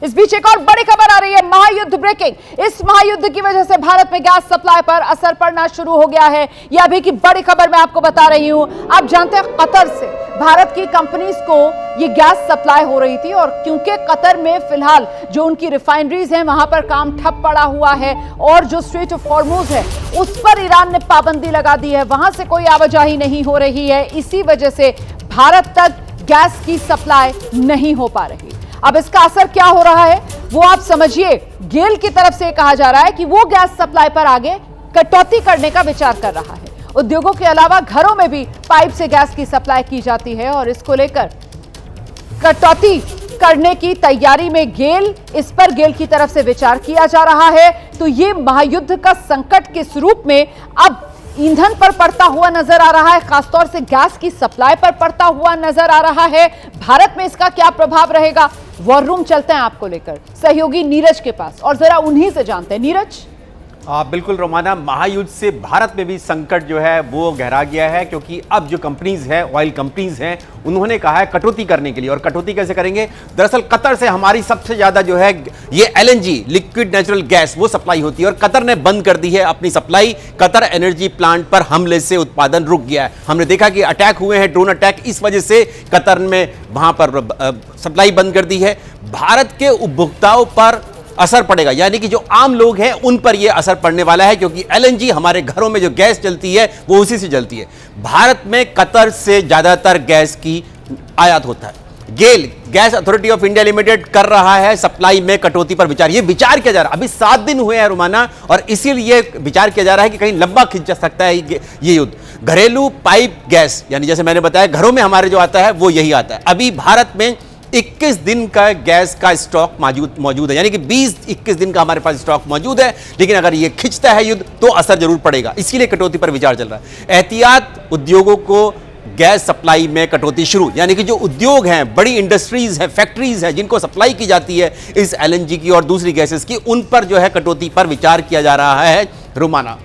इस बीच एक और बड़ी खबर आ रही है, महायुद्ध ब्रेकिंग। इस महायुद्ध की वजह से भारत में गैस सप्लाई पर असर पड़ना शुरू हो गया है। यह अभी की बड़ी खबर मैं आपको बता रही हूं। आप जानते हैं कतर से भारत की कंपनीज को ये गैस सप्लाई हो रही थी और क्योंकि कतर में फिलहाल जो उनकी रिफाइनरीज हैं वहां पर काम ठप पड़ा हुआ है और जो स्ट्रेट ऑफ हॉर्मुज है उस पर ईरान ने पाबंदी लगा दी है, वहां से कोई आवाजाही नहीं हो रही है। इसी वजह से भारत तक गैस की सप्लाई नहीं हो पा रही। अब इसका असर क्या हो रहा है वो आप समझिए। गेल की तरफ से कहा जा रहा है कि वो गैस सप्लाई पर आगे कटौती करने का विचार कर रहा है। उद्योगों के अलावा घरों में भी पाइप से गैस की सप्लाई की जाती है और इसको लेकर कटौती करने की तैयारी में इस पर गेल की तरफ से विचार किया जा रहा है। तो ये महायुद्ध का संकट किस रूप में अब ईंधन पर पड़ता हुआ नजर आ रहा है, खासतौर से गैस की सप्लाई पर पड़ता हुआ नजर आ रहा है। भारत में इसका क्या प्रभाव रहेगा, वॉर रूम चलते हैं आपको लेकर सहयोगी नीरज के पास और जरा उन्हीं से जानते हैं। नीरज। बिल्कुल रोमाना, महायुद्ध से भारत में भी संकट जो है वो गहरा गया है, क्योंकि अब जो कंपनीज हैं, ऑयल कंपनीज हैं, उन्होंने कहा है कटौती करने के लिए। और कटौती कैसे करेंगे? दरअसल कतर से हमारी सबसे ज्यादा जो है ये LNG लिक्विड नेचुरल गैस वो सप्लाई होती है और कतर ने बंद कर दी है अपनी सप्लाई। कतर एनर्जी प्लांट पर हमले से उत्पादन रुक गया है। हमने देखा कि अटैक हुए हैं, ड्रोन अटैक, इस वजह से कतर में वहां पर सप्लाई बंद कर दी है। भारत के उपभोक्ताओं पर असर पड़ेगा, यानी कि जो आम लोग हैं उन पर यह असर पड़ने वाला है, क्योंकि LNG हमारे घरों में जो गैस चलती है वो उसी से चलती है। भारत में कतर से ज्यादातर गैस की आयात होता है। GAIL gas authority of India limited कर रहा है सप्लाई में कटौती पर विचार। ये विचार किया जा रहा है, अभी 7 दिन हुए हैं रोमाना, और इसीलिए विचार किया जा रहा है कि कहीं लंबा खिंच जा सकता है ये युद्ध। घरेलू पाइप गैस, यानी जैसे मैंने बताया घरों में हमारे जो आता है वो यही आता है। अभी भारत में 21 दिन का गैस का स्टॉक मौजूद है, यानी कि 20-21 दिन का हमारे पास स्टॉक मौजूद है। लेकिन अगर ये खिंचता है युद्ध तो असर जरूर पड़ेगा, इसीलिए कटौती पर विचार चल रहा है। एहतियात उद्योगों को गैस सप्लाई में कटौती शुरू, यानी कि जो उद्योग हैं, बड़ी इंडस्ट्रीज हैं, फैक्ट्रीज हैं जिनको सप्लाई की जाती है इस LNG की और दूसरी गैसेस की, उन पर जो है कटौती पर विचार किया जा रहा है रोमाना।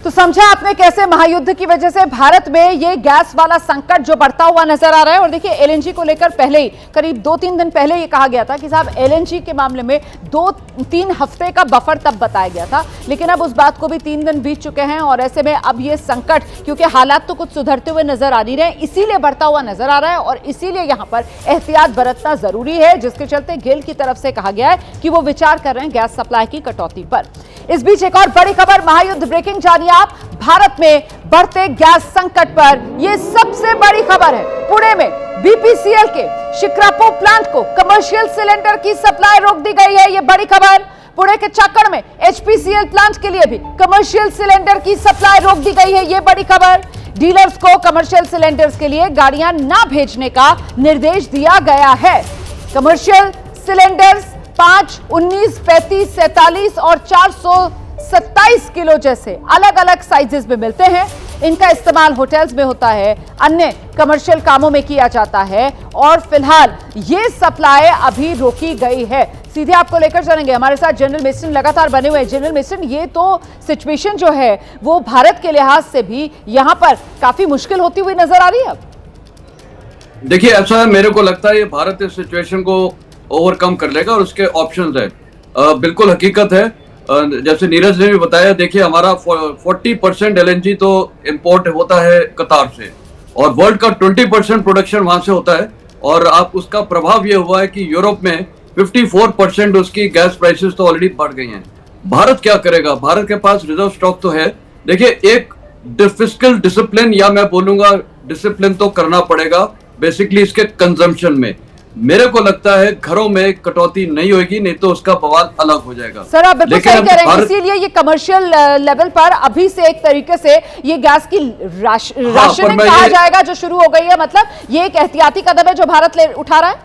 तो समझा आपने कैसे महायुद्ध की वजह से भारत में ये गैस वाला संकट जो बढ़ता हुआ नजर आ रहा है। और देखिए LNG को लेकर पहले ही करीब 2-3 दिन पहले ये कहा गया था कि साहब LNG के मामले में 2-3 हफ्ते का बफर तब बताया गया था, लेकिन अब उस बात को भी 3 दिन बीत चुके हैं और ऐसे में अब ये संकट, क्योंकि हालात तो कुछ सुधरते हुए नजर आ नहीं रहे, इसीलिए बढ़ता हुआ नजर आ रहा है और इसीलिए यहाँ पर एहतियात बरतना जरूरी है, जिसके चलते गेल की तरफ से कहा गया है कि वो विचार कर रहे हैं गैस सप्लाई की कटौती पर। इस बीच एक और बड़ी खबर, महायुद्ध ब्रेकिंग जानिए आप। भारत में बढ़ते गैस संकट पर यह सबसे बड़ी खबर है। पुणे में BPCL के शिक्रापुर प्लांट को कमर्शियल सिलेंडर की सप्लाई रोक दी गई है। यह बड़ी खबर। पुणे के चाकण में HPCL प्लांट के लिए भी कमर्शियल सिलेंडर की सप्लाई रोक दी गई है। यह बड़ी खबर। डीलर्स को कमर्शियल सिलेंडर्स के लिए गाड़ियां ना भेजने का निर्देश दिया गया है। कमर्शियल सिलेंडर्स 5, 19, 35, 47 और 427 किलो जैसे अलग अलग साइजेस में मिलते हैं। इनका इस्तेमाल होटल्स में होता है, अन्य कमर्शियल कामों में किया जाता है और फिलहाल ये सप्लाई अभी रोकी गई है। सीधे आपको लेकर चलेंगे, हमारे साथ जनरल मिस्टन लगातार बने हुए हैं। जनरल मिस्टन, ये तो सिचुएशन जो है वो भारत के लिहाज से भी यहाँ पर काफी मुश्किल होती हुई नजर आ रही है। देखिए, ऐसा है, मेरे को लगता है ये भारत इस सिचुएशन को ओवरकम कर लेगा और उसके ऑप्शंस है। बिल्कुल हकीकत है, जैसे नीरज ने भी बताया। देखिए, हमारा 40% LNG तो इंपोर्ट होता है कतार से और वर्ल्ड का 20% प्रोडक्शन वहां से होता है। और आप उसका प्रभाव ये हुआ है कि यूरोप में 54% उसकी गैस प्राइसेस तो ऑलरेडी बढ़ गई हैं। भारत क्या करेगा? भारत के पास रिजर्व स्टॉक तो है। देखिए, एक फिस्कल डिसिप्लिन, या मैं बोलूंगा डिसिप्लिन तो करना पड़ेगा बेसिकली इसके कंजम्पशन में। मेरे को लगता है घरों में कटौती नहीं होगी, नहीं तो उसका बवाल अलग हो जाएगा। सर, आप बिल्कुल सही कह रहे हैं। इसीलिए ये कमर्शियल लेवल पर अभी से एक तरीके से ये गैस की राशनिंग कहा जाएगा जो शुरू हो गई है। मतलब ये एक एहतियाती कदम है जो भारत उठा रहा है।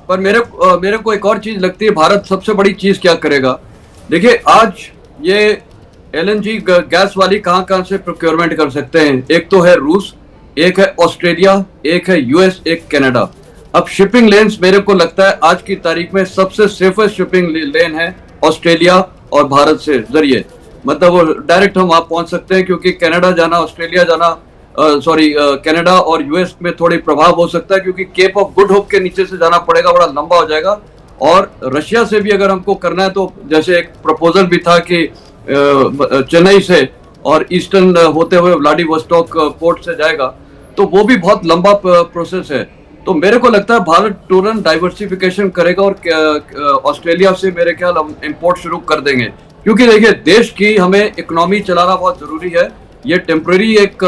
पर मेरे को एक और चीज लगती है, भारत सबसे बड़ी चीज क्या करेगा? देखिए, आज ये LNG गैस वाली कहां से प्रोक्योरमेंट कर सकते हैं? एक तो है रूस, एक है ऑस्ट्रेलिया, एक है US, एक कनाडा। अब शिपिंग लेन्स मेरे को लगता है आज की तारीख में सबसे सेफेस्ट शिपिंग लेन है ऑस्ट्रेलिया और भारत से जरिए। मतलब वो डायरेक्ट हम वहां पहुंच सकते हैं, क्योंकि कनाडा जाना, ऑस्ट्रेलिया जाना, कनाडा और US में थोड़ी प्रभाव हो सकता है, क्योंकि केप ऑफ गुड होप के नीचे से जाना पड़ेगा, बड़ा लंबा हो जाएगा। और रशिया से भी अगर हमको करना है तो जैसे एक प्रपोजल भी था कि चेन्नई से और ईस्टर्न होते हुए व्लादिवोस्टोक पोर्ट से जाएगा, तो वो भी बहुत लंबा प्रोसेस है। तो मेरे को लगता है भारत तुरंत डाइवर्सिफिकेशन करेगा और ऑस्ट्रेलिया से मेरे ख्याल हम इंपोर्ट शुरू कर देंगे, क्योंकि देखिए देश की हमें इकोनॉमी चलाना बहुत जरूरी है। ये टेम्पररी एक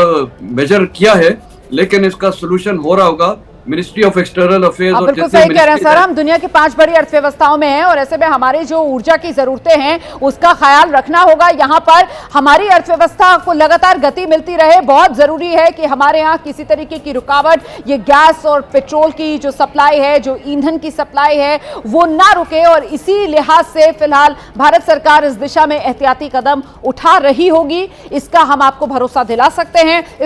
मेजर किया है, लेकिन इसका सोल्यूशन हो रहा होगा मिनिस्ट्री ऑफ एक्सटर्नल अफेयर्स। आप बिल्कुल सही कह रहे हैं सर, हम दुनिया की 5 बड़ी अर्थव्यवस्थाओं में हैं और ऐसे में हमारी जो ऊर्जा की जरूरतें हैं उसका ख्याल रखना होगा। यहाँ पर हमारी अर्थव्यवस्था को लगातार गति मिलती रहे, बहुत जरूरी है कि हमारे यहाँ किसी तरीके की रुकावट, ये गैस और पेट्रोल की जो सप्लाई है, जो ईंधन की सप्लाई है, वो ना रुके। और इसी लिहाज से फिलहाल भारत सरकार इस दिशा में एहतियाती कदम उठा रही होगी, इसका हम आपको भरोसा दिला सकते हैं।